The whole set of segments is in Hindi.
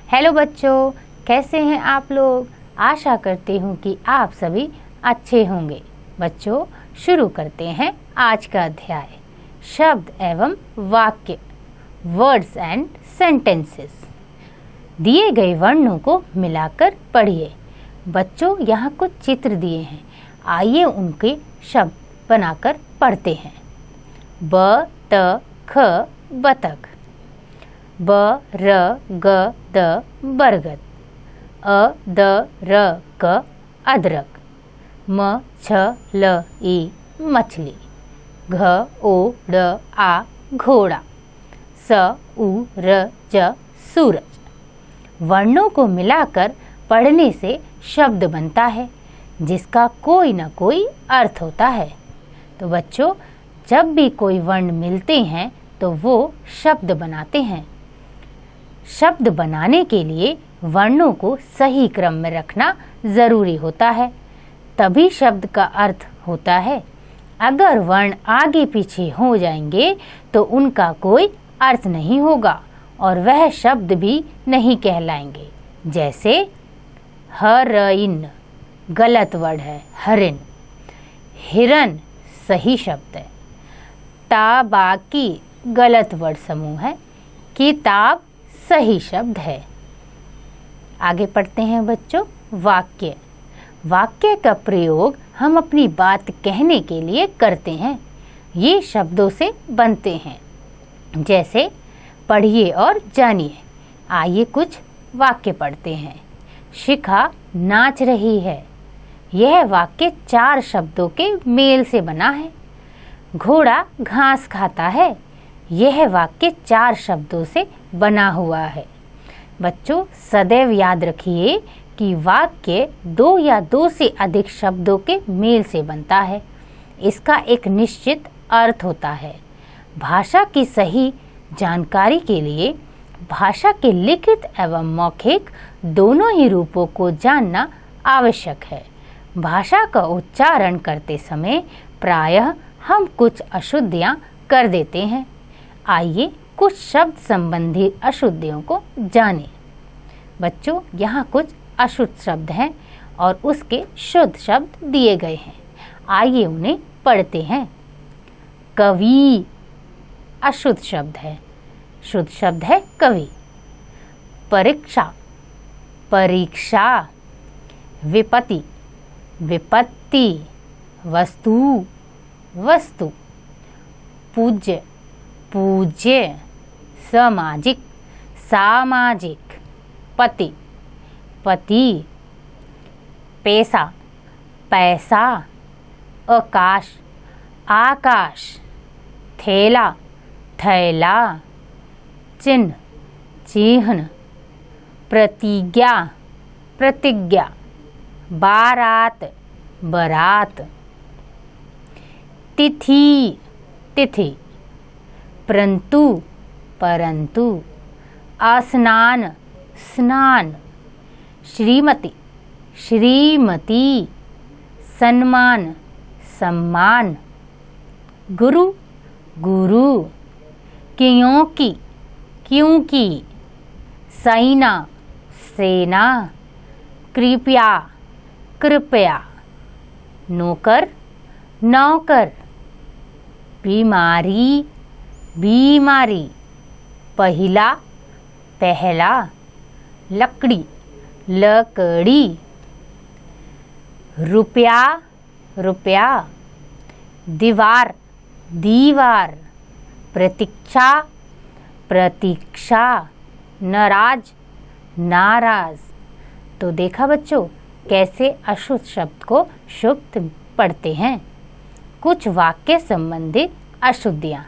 हेलो बच्चों, कैसे हैं आप लोग। आशा करती हूँ कि आप सभी अच्छे होंगे। बच्चों, शुरू करते हैं आज का अध्याय शब्द एवं वाक्य, वर्ड्स एंड सेंटेंसेस। दिए गए वर्णों को मिलाकर पढ़िए। बच्चों, यहाँ कुछ चित्र दिए हैं, आइए उनके शब्द बनाकर पढ़ते हैं। ब त ख बतख, ब र ग द बरगद, अ द र क अदरक, म छ ल ई मछली, घ ओ ड़ आ घोड़ा, स उ र ज सूरज। वर्णों को मिलाकर पढ़ने से शब्द बनता है जिसका कोई न कोई अर्थ होता है। तो बच्चों, जब भी कोई वर्ण मिलते हैं तो वो शब्द बनाते हैं। शब्द बनाने के लिए वर्णों को सही क्रम में रखना ज़रूरी होता है, तभी शब्द का अर्थ होता है। अगर वर्ण आगे पीछे हो जाएंगे तो उनका कोई अर्थ नहीं होगा और वह शब्द भी नहीं कहलाएंगे। जैसे हरिन गलत वर्ड है, हरिन। हिरन सही शब्द है। ताबाकी गलत वर्ड समूह है। किताब सही शब्द है। आगे पढ़ते हैं बच्चों। वाक्य, वाक्य का प्रयोग हम अपनी बात कहने के लिए करते हैं। ये शब्दों से बनते हैं। जैसे पढ़िए और जानिए। आइए कुछ वाक्य पढ़ते हैं। शिखा नाच रही है। यह वाक्य 4 शब्दों के मेल से बना है। घोड़ा घास खाता है। यह वाक्य 4 शब्दों से बना हुआ है। बच्चों, सदैव याद रखिए कि वाक्य 2 या 2 से अधिक शब्दों के मेल से बनता है। इसका एक निश्चित अर्थ होता है। भाषा की सही जानकारी के लिए भाषा के लिखित एवं मौखिक दोनों ही रूपों को जानना आवश्यक है। भाषा का उच्चारण करते समय प्रायः हम कुछ अशुद्धियाँ कर देते हैं। आइए कुछ शब्द संबंधी अशुद्धियों को जानें। बच्चों, यहाँ कुछ अशुद्ध शब्द हैं और उसके शुद्ध शब्द दिए गए हैं। आइए उन्हें पढ़ते हैं। कवि अशुद्ध शब्द है, शुद्ध शब्द है कवि। परीक्षा, परीक्षा। विपत्ति, विपत्ति। वस्तु, वस्तु। पूज्य, पूज्य। सामाजिक, सामाजिक। पति, पति। पैसा, पैसा। आकाश, आकाश। थैला, थैला। चिन्ह, चिन्ह। प्रतिज्ञा, प्रतिज्ञा। बारात, बारात। तिथि, तिथि। परंतु, परंतु। स्नान, स्नान। श्रीमती, श्रीमती। सम्मान, सम्मान। गुरु, गुरु। क्योंकि, क्योंकि। सेना, सेना। कृपया, कृपया। नौकर, नौकर। बीमारी, बीमारी। पहिला, पहला। लकड़ी, लकड़ी। रुपया, रुपया। दीवार, दीवार। प्रतीक्षा, प्रतीक्षा। नाराज, नाराज। तो देखा बच्चों, कैसे अशुद्ध शब्द को शुद्ध पढ़ते हैं। कुछ वाक्य संबंधित अशुद्धियाँ।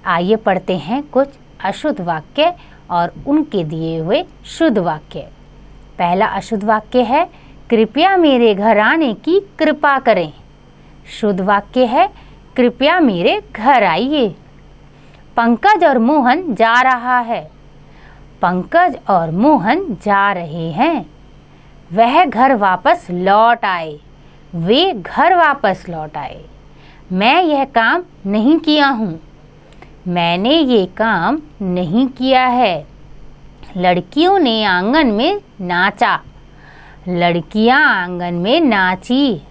आइए पढ़ते हैं कुछ अशुद्ध वाक्य और उनके दिए हुए शुद्ध वाक्य। पहला अशुद्ध वाक्य है, कृपया मेरे घर आने की कृपा करें। शुद्ध वाक्य है, कृपया मेरे घर आइए। पंकज और मोहन जा रहा है। पंकज और मोहन जा रहे हैं। वह घर वापस लौट आए। वे घर वापस लौट आए। मैं यह काम नहीं किया हूँ। मैंने ये काम नहीं किया है। लड़कियों ने आंगन में नाचा, लड़कियां आंगन में नाची।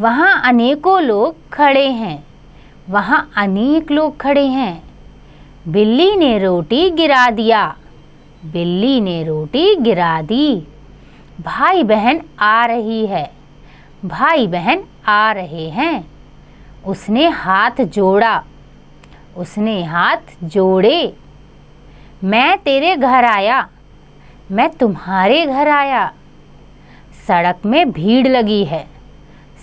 वहाँ अनेकों लोग खड़े हैं, वहाँ अनेक लोग खड़े हैं। बिल्ली ने रोटी गिरा दिया, बिल्ली ने रोटी गिरा दी। भाई बहन आ रही है, भाई बहन आ रहे हैं। उसने हाथ जोड़ा, उसने हाथ जोड़े। मैं तेरे घर आया, मैं तुम्हारे घर आया। सड़क में भीड़ लगी है,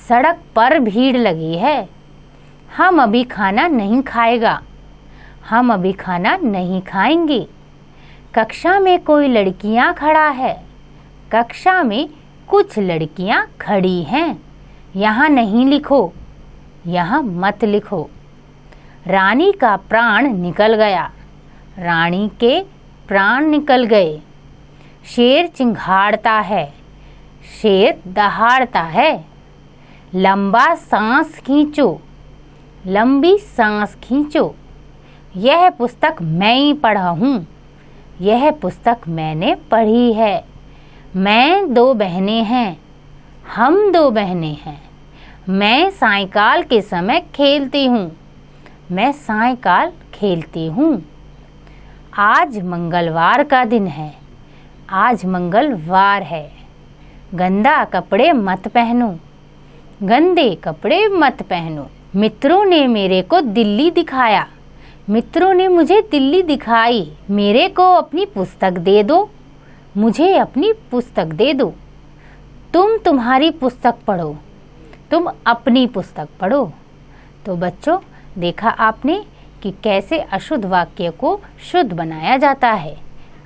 सड़क पर भीड़ लगी है। हम अभी खाना नहीं खाएगा, हम अभी खाना नहीं खाएंगे। कक्षा में कोई लड़कियां खड़ा है, कक्षा में कुछ लड़कियां खड़ी हैं। यहाँ नहीं लिखो, यहाँ मत लिखो। रानी का प्राण निकल गया, रानी के प्राण निकल गए। शेर चिंघाड़ता है, शेर दहाड़ता है। लंबा सांस खींचो, लंबी सांस खींचो। यह पुस्तक मैं ही पढ़ा हूँ, यह पुस्तक मैंने पढ़ी है। मैं 2 बहनें हैं, हम 2 बहनें हैं। मैं सायंकाल के समय खेलती हूँ, मैं सायंकाल खेलती हूँ। आज मंगलवार का दिन है, आज मंगलवार है। गंदा कपड़े मत पहनो, गंदे कपड़े मत पहनो। मित्रों ने मेरे को दिल्ली दिखाया, मित्रों ने मुझे दिल्ली दिखाई। मेरे को अपनी पुस्तक दे दो, मुझे अपनी पुस्तक दे दो। तुम तुम्हारी पुस्तक पढ़ो, तुम अपनी पुस्तक पढ़ो। तो बच्चों, देखा आपने कि कैसे अशुद्ध वाक्य को शुद्ध बनाया जाता है।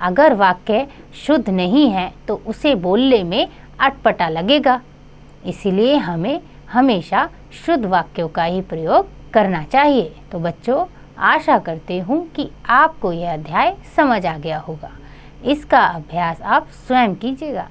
अगर वाक्य शुद्ध नहीं है तो उसे बोलने में अटपटा लगेगा। इसीलिए हमें हमेशा शुद्ध वाक्यों का ही प्रयोग करना चाहिए। तो बच्चों, आशा करती हूँ कि आपको यह अध्याय समझ आ गया होगा। इसका अभ्यास आप स्वयं कीजिएगा।